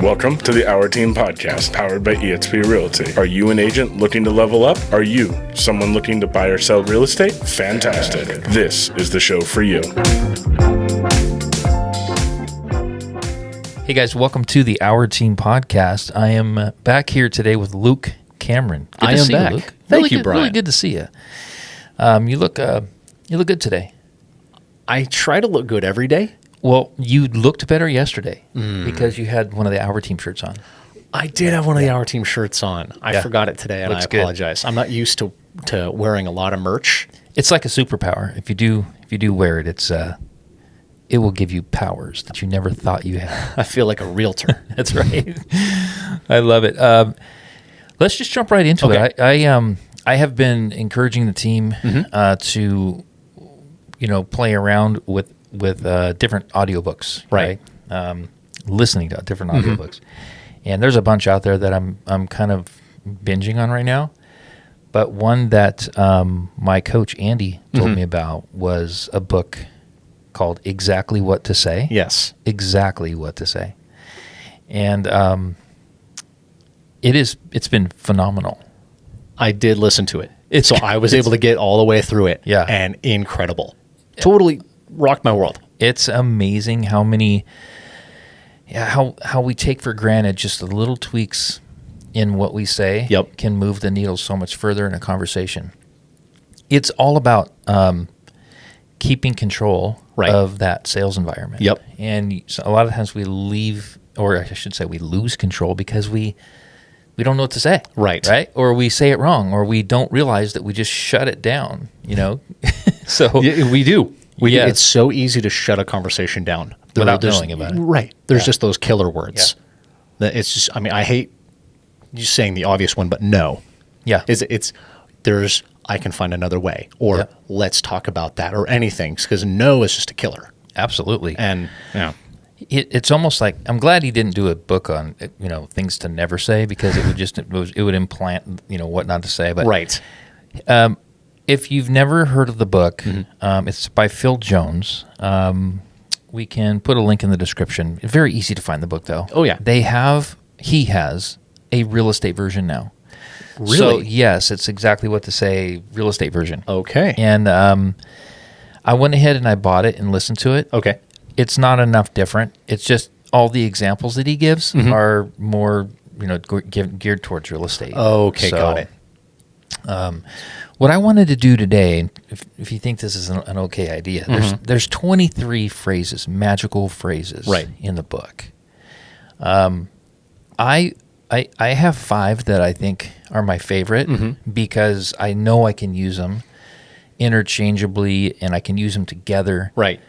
Welcome to the Our Team Podcast, powered by eXp Realty. Are you an agent looking to level up? Are you someone looking to buy or sell real estate? Fantastic. This is the show for you. Hey guys, welcome to the Our Team Podcast. I am back here today with Luke Cameron. I am back. Luke. Thank you, Brian. Really good to see you. You look good today. I try to look good every day. Well, you looked better yesterday because you had one of the Our Team shirts on. I did have one of the Our Team shirts on. I forgot it today, and Looks I good. apologize. I'm not used to wearing a lot of merch. It's like a superpower. If you do wear it, it will give you powers that you never thought you had. I feel like a realtor. That's right. I love it. Let's just jump right into it. I have been encouraging the team to play around with different audiobooks, right? Listening to different audiobooks. And there's a bunch out there that I'm kind of binging on right now. But one that my coach Andy told me about was a book called Exactly What to Say. Yes. Exactly What to Say. And it's been phenomenal. I did listen to it. It's- So I was able to get all the way through it. Yeah. And incredible. Totally rocked my world. It's amazing how many, how we take for granted just the little tweaks in what we say can move the needle so much further in a conversation. It's all about keeping control of that sales environment. Yep. And so a lot of times we lose control because we don't know what to say. Right? Or we say it wrong, or we don't realize that we just shut it down, So Yeah, we do. Yes. It's so easy to shut a conversation down. Without There's- knowing about it. Right. There's just those killer words. That it's just, I hate you saying the obvious one, but no. Yeah. I can find another way, or let's talk about that, or anything, because no is just a killer. Absolutely. And It's almost like, I'm glad he didn't do a book on things to never say, because it would implant what not to say. But right. If you've never heard of the book, it's by Phil Jones. We can put a link in the description. It's very easy to find the book, though. Oh, yeah. He has a real estate version now. Really? So yes, it's Exactly What to Say real estate version. Okay. And I went ahead and I bought it and listened to it. Okay. It's not enough different. It's just all the examples that he gives are more, geared towards real estate. Okay, got it. What I wanted to do today, if you think this is an okay idea, there's 23 phrases, magical phrases, in the book. I have 5 that I think are my favorite because I know I can use them interchangeably and I can use them together. Right.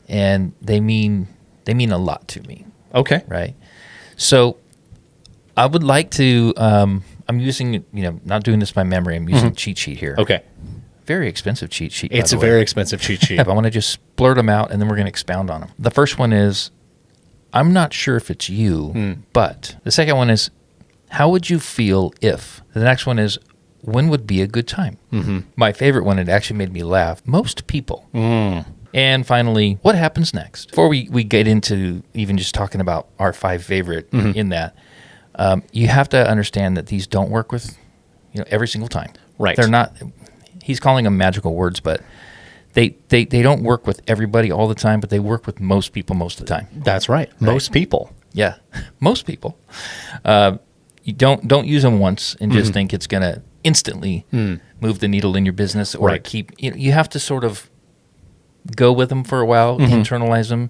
And they mean a lot to me. Okay. Right. So I would like to, I'm using, not doing this by memory. I'm using a cheat sheet here. Okay. Very expensive cheat sheet. It's a very expensive cheat sheet. I want to just blurt them out and then we're going to expound on them. The first one is, I'm not sure if it's you, but the second one is, how would you feel if? The next one is, when would be a good time? My favorite one, it actually made me laugh. Most people. And finally, what happens next? Before we get into even just talking about our 5 favorite in that, you have to understand that these don't work with every single time. Right. They're not, he's calling them magical words, but they don't work with everybody all the time, but they work with most people most of the time. That's right. Most people. Yeah, most people. You don't use them once and just think it's going to instantly move the needle in your business or keep. You have to sort of go with them for a while, internalize them,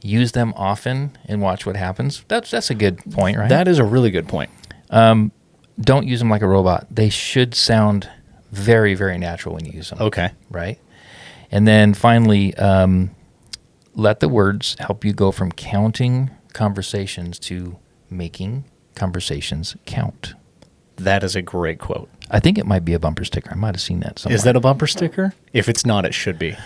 use them often, and watch what happens. That's a good point, right? That is a really good point. Don't use them like a robot. They should sound very, very natural when you use them. Okay. Right? And then finally, let the words help you go from counting conversations to making conversations count. That is a great quote. I think it might be a bumper sticker. I might have seen that somewhere. Is that a bumper sticker? If it's not, it should be.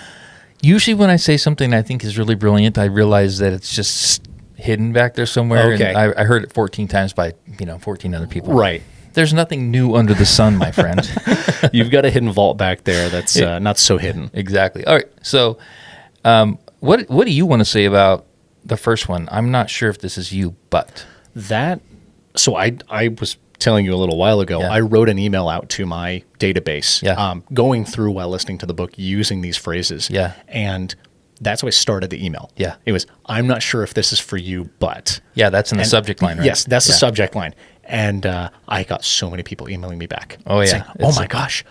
Usually when I say something I think is really brilliant, I realize that it's just hidden back there somewhere. Okay. And I heard it 14 times by 14 other people. Right. There's nothing new under the sun, my friend. You've got a hidden vault back there that's not so hidden. Exactly. All right. So what do you want to say about the first one? I'm not sure if this is you, but. So I was telling you a little while ago, Yeah. I wrote an email out to my database, Yeah. going through while listening to the book, using these phrases. Yeah. And that's how I started the email. Yeah. It was, I'm not sure if this is for you, but. Yeah, that's in the subject line, right? Yes, that's the Yeah. subject line. And I got so many people emailing me back. Oh, yeah. Saying, oh my gosh,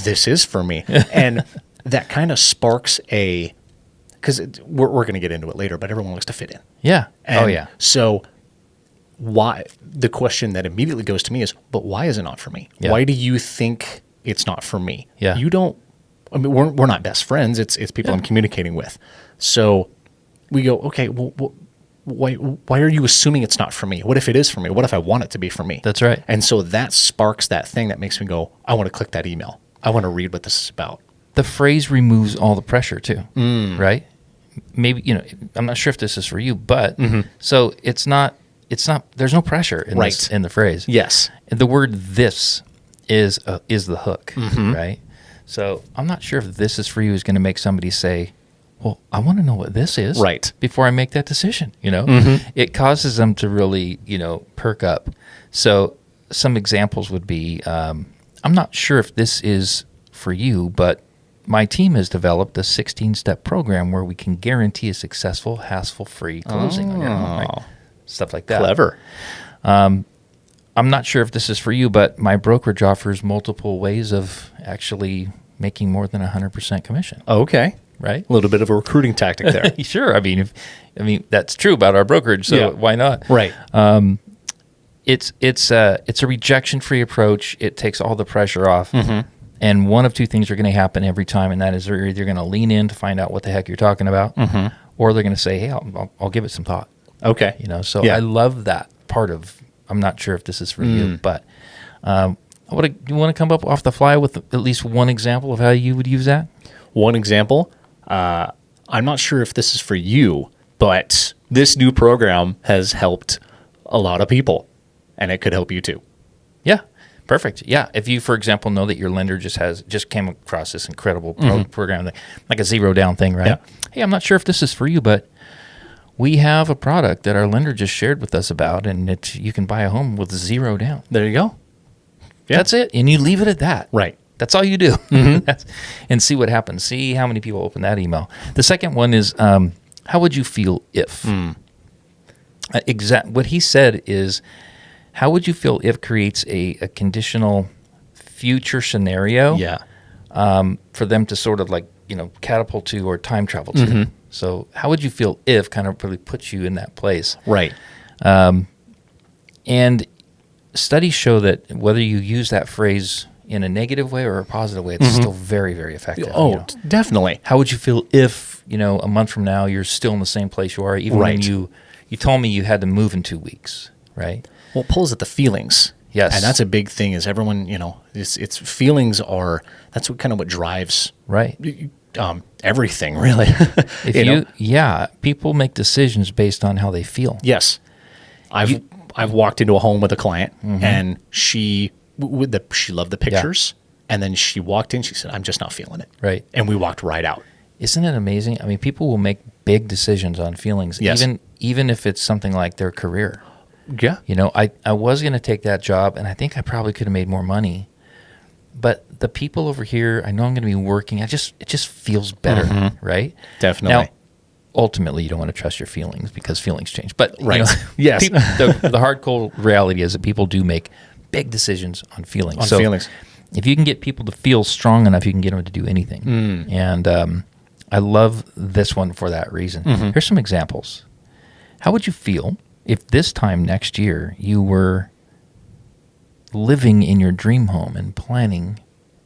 this is for me. And that kind of sparks because we're going to get into it later, but everyone likes to fit in. Yeah. And Oh, yeah. So why the question that immediately goes to me is, but why is it not for me? Yeah. Why do you think it's not for me? Yeah. You don't, I mean, we're not best friends. It's people I'm communicating with. So we go, okay, well, why are you assuming it's not for me? What if it is for me? What if I want it to be for me? That's right. And so that sparks that thing that makes me go, I want to click that email. I want to read what this is about. The phrase removes all the pressure too, right? Maybe, I'm not sure if this is for you, but so it's not, there's no pressure in Right. this, in the phrase. Yes. And the word "this" is the hook, right? So I'm not sure if "this is for you" is going to make somebody say, well, I want to know what this is, Right. before I make that decision. It causes them to really, perk up. So some examples would be, I'm not sure if this is for you, but my team has developed a 16-step program where we can guarantee a successful, hassle-free closing on your home, right? Stuff like that. Clever. I'm not sure if this is for you, but my brokerage offers multiple ways of actually making more than 100% commission, Okay. right? A little bit of a recruiting tactic there. Sure. I mean, that's true about our brokerage, so Yeah. why not? Right. It's a rejection-free approach. It takes all the pressure off. And one of two things are going to happen every time, and that is they're either going to lean in to find out what the heck you're talking about, or they're going to say, hey, I'll give it some thought. Okay. So Yeah. I love that part of, I'm not sure if this is for you, but you want to come up off the fly with at least one example of how you would use that? One example, I'm not sure if this is for you, but this new program has helped a lot of people, and it could help you too. Yeah, perfect. Yeah, if you, for example, know that your lender just came across this incredible program, like a zero down thing, right? Yeah. Hey, I'm not sure if this is for you, but we have a product that our lender just shared with us about, and you can buy a home with zero down. There you go. Yeah. That's it, and you leave it at that. Right. That's all you do, and see what happens. See how many people open that email. The second one is, how would you feel if? What he said is, how would you feel if creates a conditional future scenario Yeah. for them to sort of catapult to or time travel to. So how would you feel if kind of really puts you in that place? Right. And studies show that whether you use that phrase in a negative way or a positive way, it's still very, very effective. Oh, definitely. How would you feel if, a month from now you're still in the same place you are, even when Right. you told me you had to move in 2 weeks, right? Well, it pulls at the feelings. Yes. And that's a big thing is everyone, it's feelings that's what drives Right. everything really. Yeah, people make decisions based on how they feel. Yes. I've walked into a home with a client and she loved the pictures and then she walked in, she said, I'm just not feeling it. Right. And we walked right out. Isn't it amazing? I mean, people will make big decisions on feelings, Yes. even if it's something like their career. Yeah. I was going to take that job, and I think I probably could have made more money. But the people over here, I know I'm going to be working. It just feels better, right? Definitely. Now, ultimately, you don't want to trust your feelings because feelings change. But Right. Yes. the hard cold reality is that people do make big decisions on feelings. On So feelings. if you can get people to feel strong enough, you can get them to do anything. And I love this one for that reason. Here's some examples. How would you feel if this time next year you were living in your dream home and planning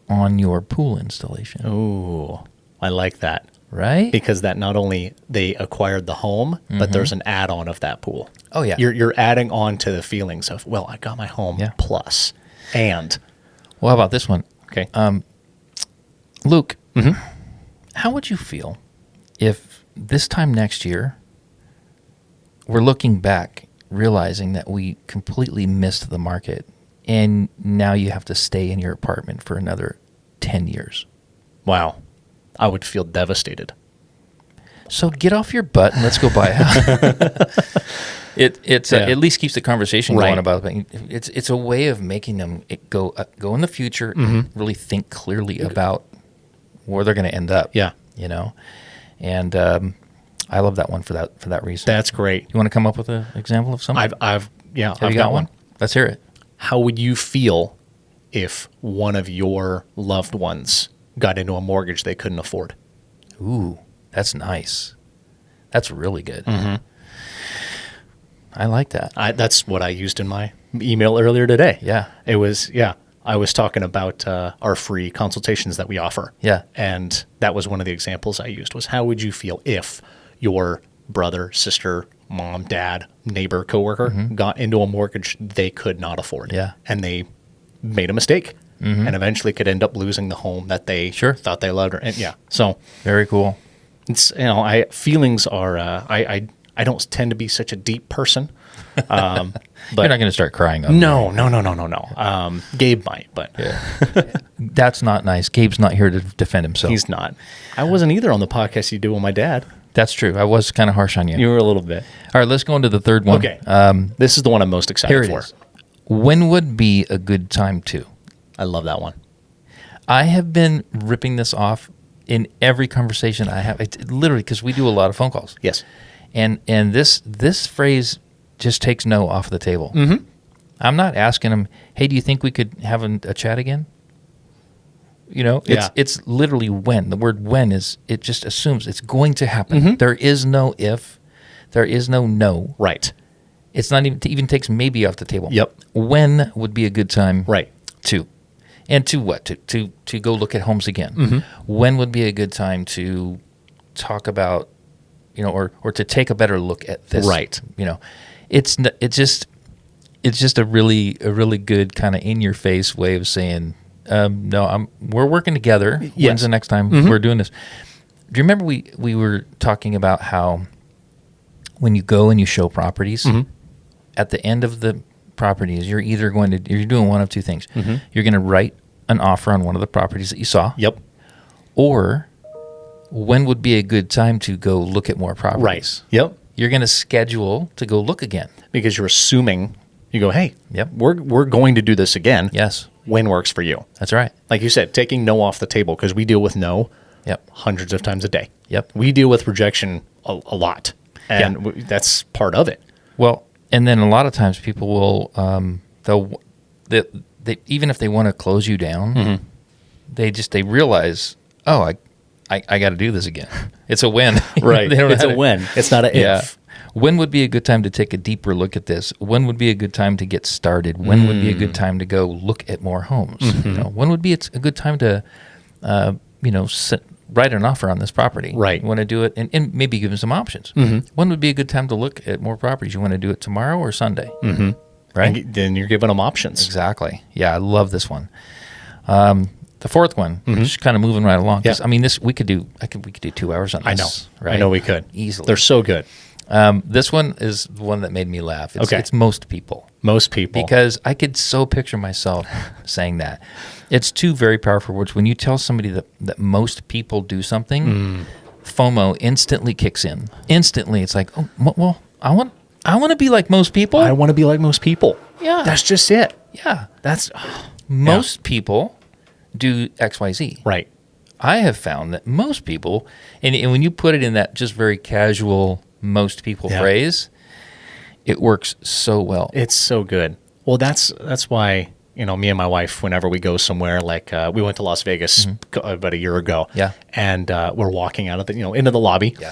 on your pool installation? Ooh, I like that. Right? Because that not only they acquired the home, but there's an add-on of that pool. Oh, yeah. You're adding on to the feelings of, well, I got my home Yeah. plus. And Well, how about this one? okay. Luke, how would you feel if this time next year we're looking back, realizing that we completely missed the market, and now you have to stay in your apartment for another 10 years? Wow. I would feel devastated. So get off your butt and let's go buy a house. It's Yeah. at least keeps the conversation Right. going about it. It's a way of making them go in the future Mm-hmm. and really think clearly about where they're going to end up. Yeah. you know, and I love that one for that reason. That's great. You want to come up with an example of something? I've Have you got one? Let's hear it. How would you feel if one of your loved ones got into a mortgage they couldn't afford? Ooh, that's nice. That's really good. Mm-hmm. I like that. That's what I used in my email earlier today. Yeah. It was, I was talking about our free consultations that we offer. Yeah. And that was one of the examples I used was how would you feel if your brother, sister, mom, dad, neighbor, coworker got into a mortgage they could not afford. Mm-hmm. Yeah. And they made a mistake and eventually could end up losing the home that they Sure. thought they loved. And so Very cool. it's, feelings are, I don't tend to be such a deep person. But You're not going to start crying on no. Gabe might, but That's not nice. Gabe's not here to defend himself. he's not. I wasn't either on the podcast you do with my dad. That's true. I was kind of harsh on you. You were a little bit. All right, let's go into the third one. Okay. This is the one I'm most excited Here it for. is. When would be a good time to? I love that one. I have been ripping this off in every conversation I have. Literally, because we do a lot of phone calls. Yes. And this phrase just takes no off the table. Mm-hmm. I'm not asking them, hey, do you think we could have a chat again? You know, it's literally when. The word when it just assumes it's going to happen. Mm-hmm. There is no if. There is no. Right. It's not even takes maybe off the table. Yep. When would be a good time Right. to? And to what? To go look at homes again. Mm-hmm. When would be a good time to talk about, or to take a better look at this? Right. It's just a really good kind of in your face way of saying, no, we're working together. Yes. When's the next time we're doing this? Do you remember we were talking about how when you go and you show properties, at the end of the properties, you're doing one of two things. You're going to write an offer on one of the properties that you saw. Yep. Or when would be a good time to go look at more properties? Right. Yep. You're going to schedule to go look again. Because you're assuming you go, hey, Yep. we're going to do this again. Yes, When works for you. that's right. Like you said, taking no off the table because we deal with no Yep. hundreds of times a day. Yep. We deal with rejection a lot. And that's part of it. Well, and then a lot of times people will they even if they want to close you down, they realize, oh, I got to do this again. It's a win. Right. They don't know It's how a to- when. It's not a Yeah. if. When would be a good time to take a deeper look at this? When would be a good time to get started? When would be a good time to go look at more homes? When would be a good time to, write an offer on this property? Right. You want to do it and maybe give them some options. When would be a good time to look at more properties? You want to do it tomorrow or Sunday? Right. And then you're giving them options. Exactly. Yeah, I love this one. The fourth one, just kind of moving right along. 'Cause, Yeah. I mean, we could do 2 hours on I know. this. Right? I know we could. Easily. They're so good. This one is the one that made me laugh. Okay. It's most people. Most people. Because I could so picture myself saying that. It's two very powerful words. When you tell somebody that most people do something, FOMO instantly kicks in. Instantly, it's like, oh, well, I want to be like most people. I want to be like most people. Yeah. That's just it. Yeah. That's Most people do XYZ. right. I have found that most people, and when you put it in that just very casual most people Yeah. phrase, it works so well. It's so good. Well, that's why, me and my wife, whenever we go somewhere, like we went to Las Vegas about a year ago. Yeah. And we're walking out of the, into the lobby. Yeah.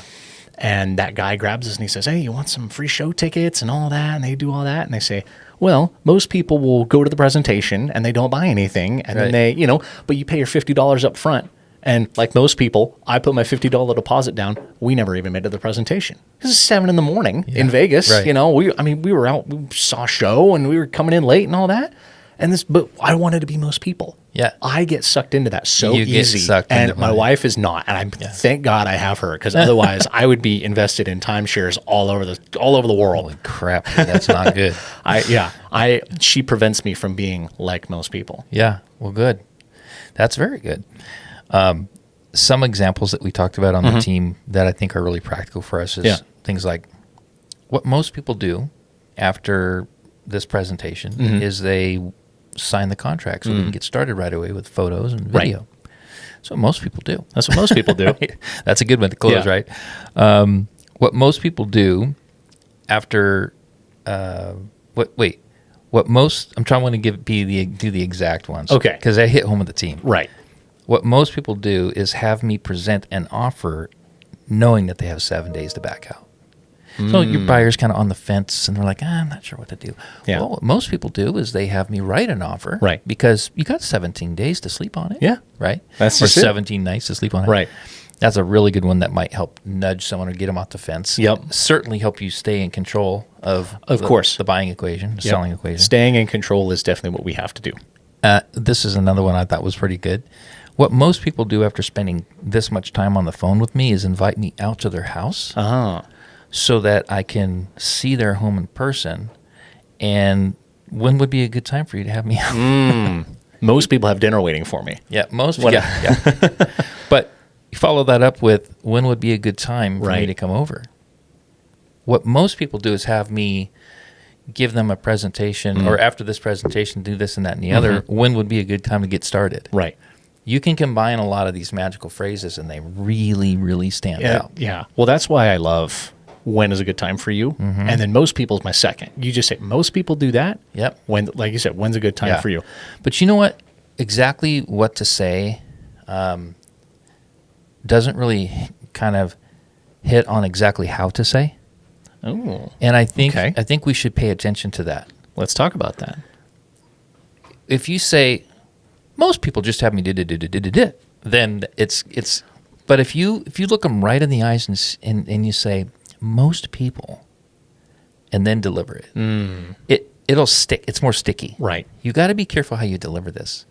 And that guy grabs us and he says, hey, you want some free show tickets and all that? And they do all that. And they say, well, most people will go to the presentation and they don't buy anything. And then Right. they, but you pay your $50 up front. And like most people, I put my $50 deposit down. We never even made it to the presentation. This is 7 a.m. in Vegas. Right. We were out, we saw a show and we were coming in late and all that. But I wanted to be most people. Yeah. I get sucked into that so You get easy. sucked And into my money. wife is not. And thank God I have her because otherwise I would be invested in timeshares all over the world. Holy crap, dude, that's not good. She prevents me from being like most people. Yeah, well, good. That's very good. Some examples that we talked about on the team that I think are really practical for us is Yeah. things like what most people do after this presentation is they sign the contract so we can get started right away with photos and video. Right. That's what most people do. That's what most people do. That's a good one to close, Yeah. right? What most people do after what most I'm trying to do the exact ones. Okay. Because I hit home with the team. Right. What most people do is have me present an offer knowing that they have 7 days to back out. So your buyer's kind of on the fence and they're like, I'm not sure what to do. Yeah. Well, what most people do is they have me write an offer. Right. Because you got 17 days to sleep on it. Yeah. Right? That's or just it. 17 nights to sleep on it. Right. That's a really good one that might help nudge someone or get them off the fence. Yep. Certainly help you stay in control of course. the buying equation, the Yep. selling equation. Staying in control is definitely what we have to do. This is another one I thought was pretty good. What most people do after spending this much time on the phone with me is invite me out to their house so that I can see their home in person. And when would be a good time for you to have me out? Most people have dinner waiting for me. Yeah, most. What- Yeah. But you follow that up with when would be a good time for me Right. to come over. What most people do is have me give them a presentation, or after this presentation, do this and that and the other. When would be a good time to get started? Right. You can combine a lot of these magical phrases, and they really, really stand out. Yeah. Well, that's why I love when is a good time for you. And then most people is my second. You just say most people do that. Yep. When, like you said, when's a good time Yeah. for you? But you know what? Exactly what to say doesn't really kind of hit on exactly how to say. Oh, And I think Okay. I think we should pay attention to that. let's talk about that. If you say most people just have me did, then it's. But if you look them right in the eyes and you say most people, and then deliver it, it'll stick. It's more sticky. Right. You got to be careful how you deliver this.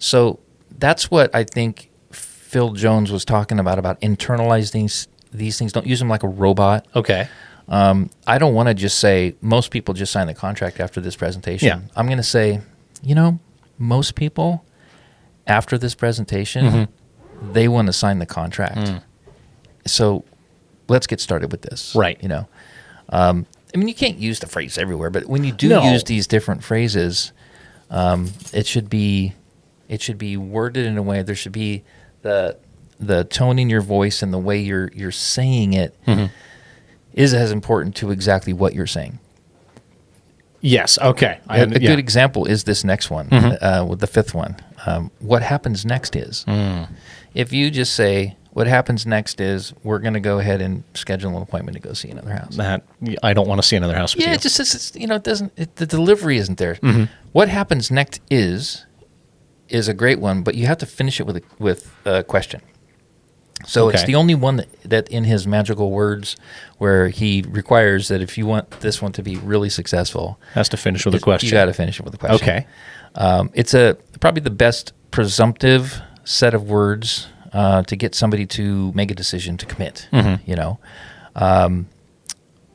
So that's what I think Phil Jones was talking about internalizing these things. Don't use them like a robot. Okay. I don't want to just say most people just sign the contract after this presentation. Yeah. I'm going to say, most people after this presentation, they want to sign the contract. So let's get started with this. Right. I mean, you can't use the phrase everywhere, but when you do No. use these different phrases, it should be worded in a way. There should be the tone in your voice and the way you're saying it is as important to exactly what you're saying. Yes. Okay. A good example is this next one, with the fifth one. What happens next is, if you just say, what happens next is we're going to go ahead and schedule an appointment to go see another house. that I don't want to see another house with Yeah, you. it just says, it doesn't, the delivery isn't there. What happens next is a great one, but you have to finish it with a question. So it's Okay. the only one that in his magical words where he requires that if you want this one to be really successful, Has to finish with a question. you got to finish it with a question. Okay. It's probably the best presumptive set of words to get somebody to make a decision to commit.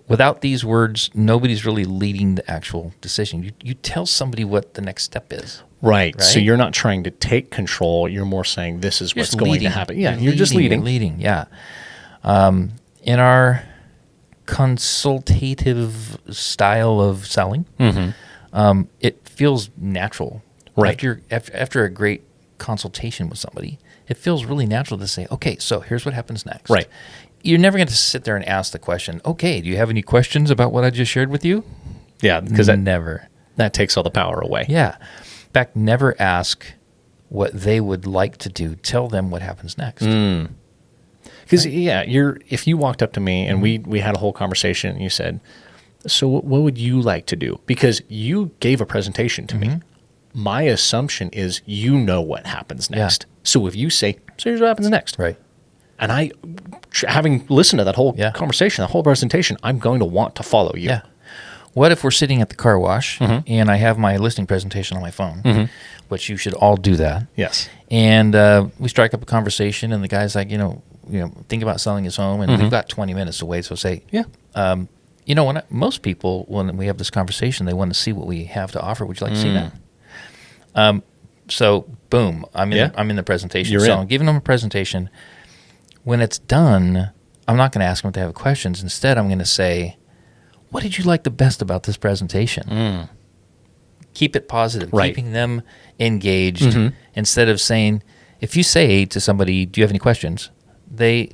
Without these words, nobody's really leading the actual decision. You tell somebody what the next step is. Right. So Right? you're not trying to take control. You're more saying this is what's Just going leading. to happen. Yeah. You're just leading. Leading, yeah. In our consultative style of selling, it feels natural. Right. After a great consultation with somebody, it feels really natural to say, okay, so here's what happens next. Right. You're never going to sit there and ask the question, okay, do you have any questions about what I just shared with you? Yeah. Because Never. that takes all the power away. Yeah. In fact, never ask what they would like to do. Tell them what happens next. Because if you walked up to me and we had a whole conversation and you said, so what would you like to do? Because you gave a presentation to me. My assumption is you know what happens next. So if you say, so here's what happens next. Right. And I, having listened to that whole Yeah. conversation, that whole presentation, I'm going to want to follow you. Yeah. What if we're sitting at the car wash and I have my listing presentation on my phone, which you should all do that. Yes. And we strike up a conversation, and the guy's like, think about selling his home, and we've got 20 minutes to wait. So say, Yeah. Most people, when we have this conversation, they want to see what we have to offer. Would you like to see that? So boom, I'm in the presentation. You're so in. I'm giving them a presentation. When it's done, I'm not going to ask them if they have questions. Instead, I'm going to say, what did you like the best about this presentation? Keep it positive, Right. keeping them engaged instead of saying, if you say to somebody, do you have any questions? They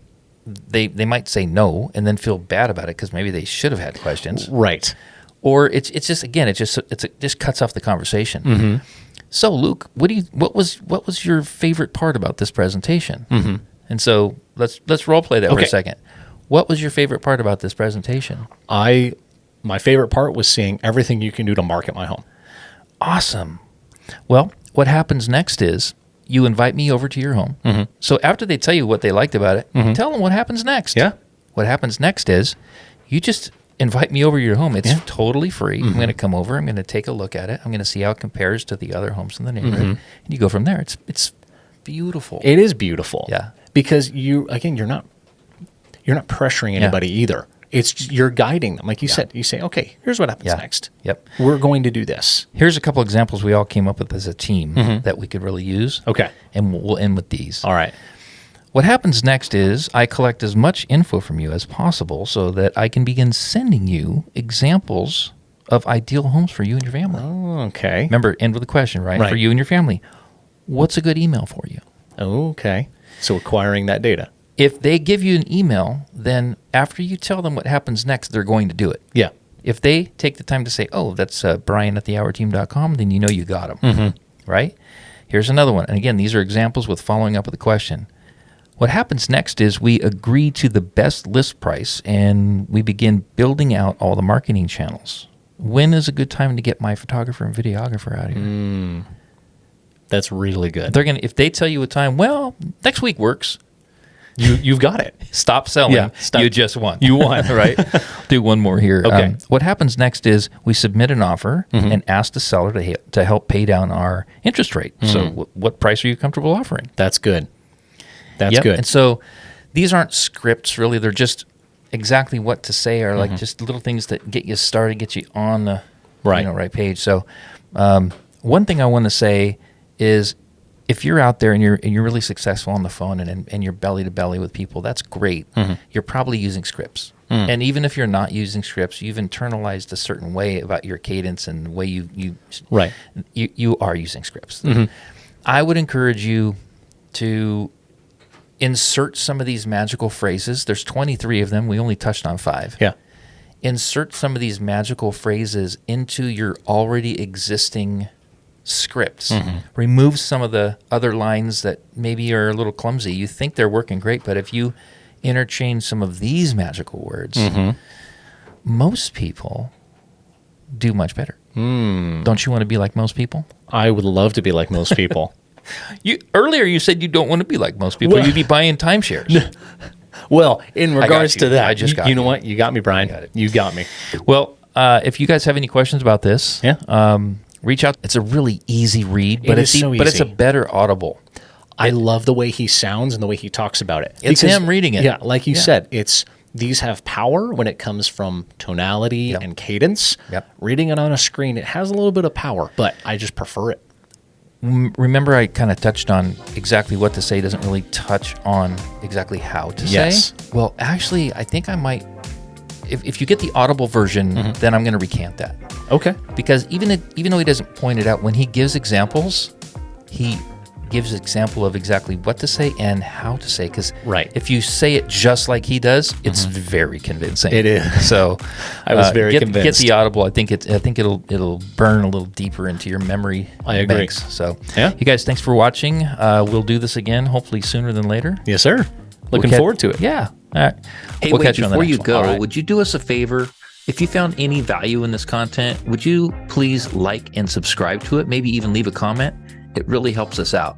might say no and then feel bad about it because maybe they should have had questions. Right. Or it just cuts off the conversation. So Luke, what was your favorite part about this presentation? And so let's role play that for Okay. a second. What was your favorite part about this presentation? My favorite part was seeing everything you can do to market my home. Awesome. Well, what happens next is you invite me over to your home. So after they tell you what they liked about it, tell them what happens next. Yeah. What happens next is you just invite me over to your home. It's totally free. I'm going to come over. I'm going to take a look at it. I'm going to see how it compares to the other homes in the neighborhood. And you go from there. It's beautiful. It is beautiful. Yeah. Because you're not pressuring anybody either. It's you're guiding them. Like you said, you say, okay, here's what happens next. Yep. We're going to do this. Here's a couple examples we all came up with as a team that we could really use. Okay. And we'll end with these. All right. What happens next is I collect as much info from you as possible so that I can begin sending you examples of ideal homes for you and your family. Okay. Remember, end with a question, right? Right. For you and your family. What's a good email for you? Okay. So acquiring that data. If they give you an email, then after you tell them what happens next, they're going to do it. Yeah. If they take the time to say, oh, that's Brian@thehourteam.com, then you know you got them, right? Here's another one. And again, these are examples with following up with a question. What happens next is we agree to the best list price and we begin building out all the marketing channels. When is a good time to get my photographer and videographer out here? That's really good. They're gonna if they tell you a time, well, next week works. You've got it. Stop selling. Yeah, stop. You just won. You won. Right? Do one more here. Okay. What happens next is we submit an offer and ask the seller to help pay down our interest rate. So what price are you comfortable offering? That's good. That's Yep. good. And so these aren't scripts really. They're just exactly what to say or like just little things that get you started, get you on the right page. So one thing I want to say is if you're out there and you're really successful on the phone and you're belly to belly with people, that's great. You're probably using scripts. And even if you're not using scripts, you've internalized a certain way about your cadence and the way you are using scripts. I would encourage you to insert some of these magical phrases. There's 23 of them. We only touched on 5. Yeah. Insert some of these magical phrases into your already existing scripts. Remove some of the other lines that maybe are a little clumsy. You think they're working great, but if you interchange some of these magical words, most people do much better. Don't you want to be like most people? I would love to be like most people. Earlier you said you don't want to be like most people. Well- You'd be buying timeshares. Well, in regards you. to that, I just got you know you. what? You got me, Brian. got it. You got me. Well, if you guys have any questions about this, reach out. It's a really easy read, but is so but it's a easy. better audible. I love the way he sounds and the way he talks about it. It's him reading it. Yeah, like you said, these have power when it comes from tonality and cadence. Yep. Reading it on a screen, it has a little bit of power, but I just prefer it. Remember, I kind of touched on exactly what to say. Doesn't really touch on exactly how to Yes. say. Well, actually, I think I might. If you get the audible version, then I'm going to recant that. Okay. Because even though he doesn't point it out, when he gives examples, he gives an example of exactly what to say and how to say. Because Right. if you say it just like he does, it's very convincing. It is. So I was very get convinced. the audible. I think it'll burn a little deeper into your memory. I agree. banks. So Yeah. you guys, thanks for watching. We'll do this again, hopefully sooner than later. Yes, sir. Looking We'll forward to it. Yeah. All right. Hey, We'll wait, catch you on the before next you one. go, All right. would you do us a favor? If you found any value in this content, would you please like and subscribe to it? Maybe even leave a comment. It really helps us out.